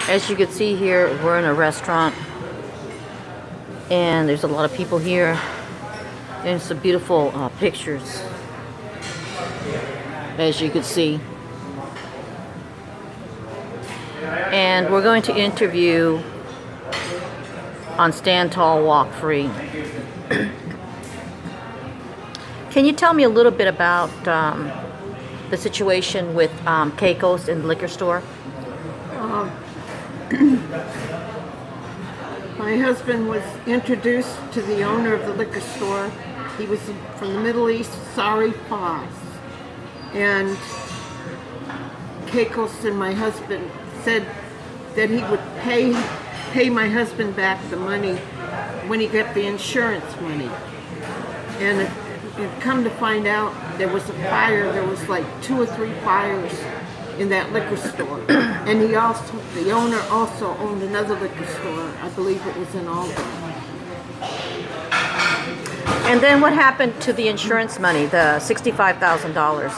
As you can see here, we're in a restaurant and there's a lot of people here and some beautiful pictures, as you can see. And we're going to interview on Stand Tall, Walk Free. Can you tell me a little bit about the situation with Keiko's in the liquor store? My husband was introduced to the owner of the liquor store. He was from the Middle East, Sari Faz. And Keikos and my husband said that he would pay my husband back the money when he got the insurance money. And it come to find out there was a fire. There was like 2 or 3 fires in that liquor store. And the owner also owned another liquor store. I believe it was in Albany. And then what happened to the insurance money, the $65,000?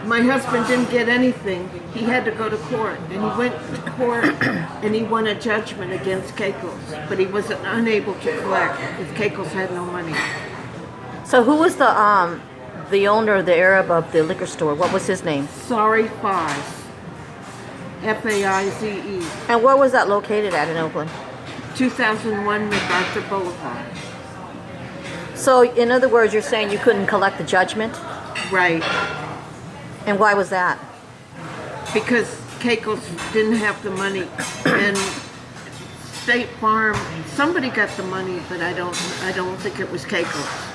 My husband didn't get anything. He had to go to court, and he went to court and he won a judgment against Keikos, but he was unable to collect because Keikos had no money. So who was the owner, the Arab of the liquor store? What was his name? Sari Faz. F-A-I-Z-E. And where was that located at in Oakland? 2001 MacArthur Boulevard. So in other words, you're saying you couldn't collect the judgment? Right. And why was that? Because Keikos didn't have the money, and State Farm, somebody got the money, but I don't think it was Keikos.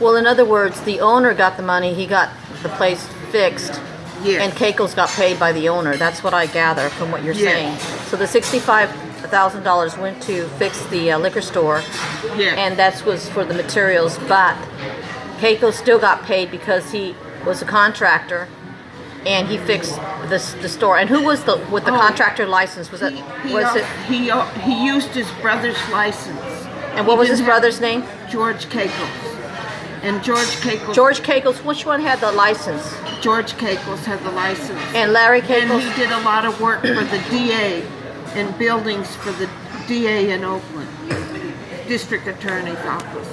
Well, in other words, the owner got the money, he got the place fixed, Yes. and Keikos got paid by the owner. That's what I gather from what you're saying. So the $65,000 went to fix the liquor store, and that was for the materials, but Keikos still got paid because he was a contractor, and he fixed the store. And who was with the contractor license? Was it? He used his brother's license. And what was his brother's name? George Keikos. And George Keikos, which one had the license? George Keikos had the license. And Larry Keikos? And he did a lot of work for the DA and buildings for the DA in Oakland, District Attorney's Office.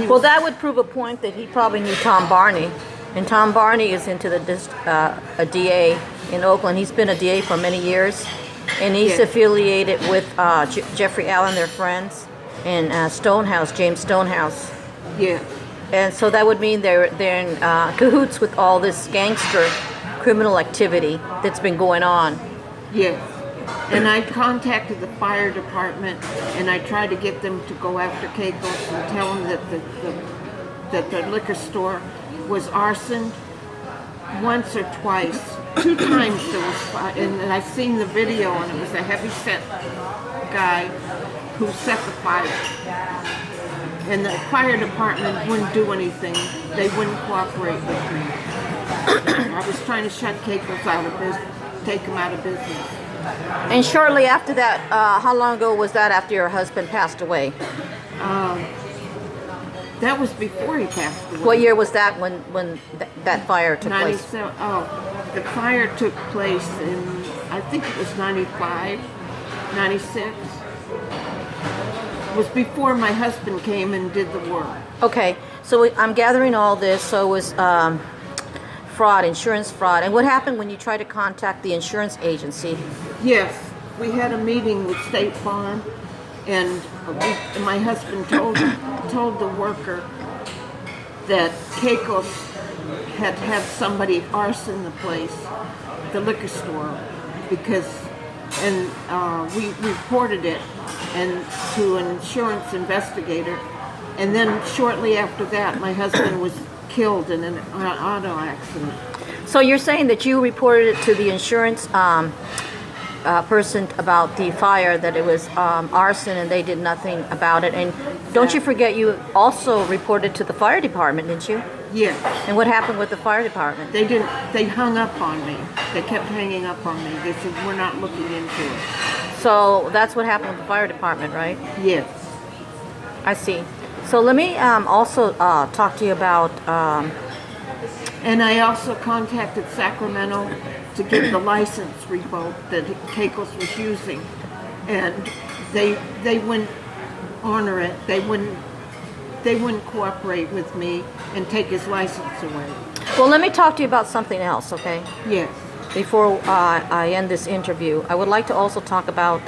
Well, that would prove a point that he probably knew Tom Barney. And Tom Barney is into a DA in Oakland. He's been a DA for many years. And he's affiliated with Jeffrey Allen, their friends, and Stonehouse, James Stonehouse. Yeah. And so that would mean they're in cahoots with all this gangster criminal activity that's been going on. Yes. And I contacted the fire department, and I tried to get them to go after Keikos and tell them that the liquor store was arsoned once or twice. 2 times there was fire, and I seen the video, and it was a heavy-set guy who set the fire. And the fire department wouldn't do anything. They wouldn't cooperate with me. I was trying to shut Keikos out of business, take him out of business. And shortly after that, how long ago was that after your husband passed away? That was before he passed away. What year was that when that fire took place? The fire took place in, I think it was 95, 96. It was before my husband came and did the work. Okay, so I'm gathering all this. So it was fraud, insurance fraud. And what happened when you tried to contact the insurance agency? Yes, we had a meeting with State Farm, and my husband told the worker that Keikos had somebody arson the place, the liquor store, and we reported it to an insurance investigator, and then shortly after that, my husband was killed in an auto accident. So you're saying that you reported it to the insurance person about the fire, that it was arson, and they did nothing about it. And don't you forget, you also reported to the fire department, didn't you? Yes. And what happened with the fire department? They didn't. They hung up on me. They kept hanging up on me. They said, we're not looking into it. So that's what happened with the fire department, right? Yes. I see. So let me also talk to you about And I also contacted Sacramento to get the license revoked that Keikos was using, and they wouldn't honor it. They wouldn't cooperate with me and take his license away. Well, let me talk to you about something else, okay? Yes. Before I end this interview, I would like to also talk about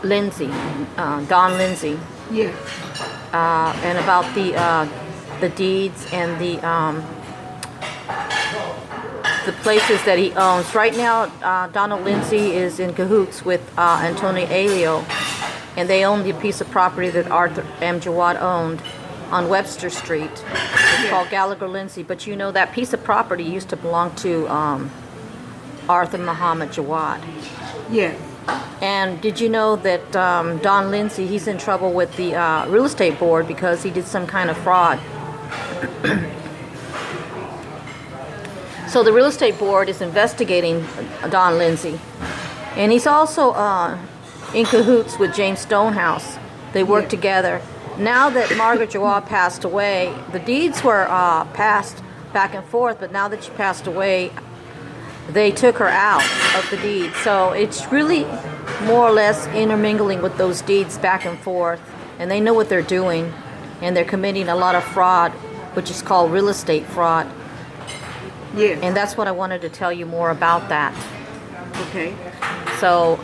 Lindsay, Don Lindsay. Yes. And about the deeds and the places that he owns. Right now, Donald Lindsay is in cahoots with Antonio Alio, and they own the piece of property that Arthur M. Jawad owned on Webster Street. It's called Gallagher Lindsay, but you know that piece of property used to belong to Arthur Muhammad Jawad. Yes. And did you know that Don Lindsay, he's in trouble with the real estate board because he did some kind of fraud. So the real estate board is investigating Don Lindsay. And he's also in cahoots with James Stonehouse. They work together. Now that Margaret Jawad passed away, the deeds were passed back and forth, but now that she passed away, they took her out of the deed. So it's really more or less intermingling with those deeds back and forth, and they know what they're doing, and they're committing a lot of fraud, which is called real estate fraud. Yes. And that's what I wanted to tell you more about that. Okay. So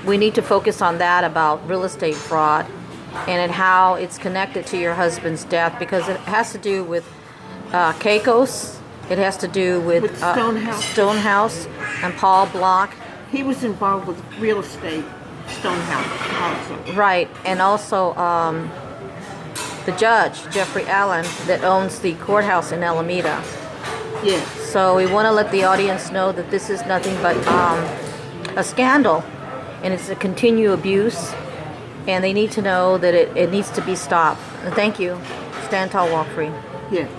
we need to focus on that, about real estate fraud and how it's connected to your husband's death, because it has to do with Keikos. It has to do with Stonehouse and Paul Block. He was involved with real estate, Stonehouse also. Right, and also the judge, Jeffrey Allen, that owns the courthouse in Alameda. Yes. So we want to let the audience know that this is nothing but a scandal, and it's a continued abuse, and they need to know that it needs to be stopped. Thank you. Stand tall, walk free. Yes.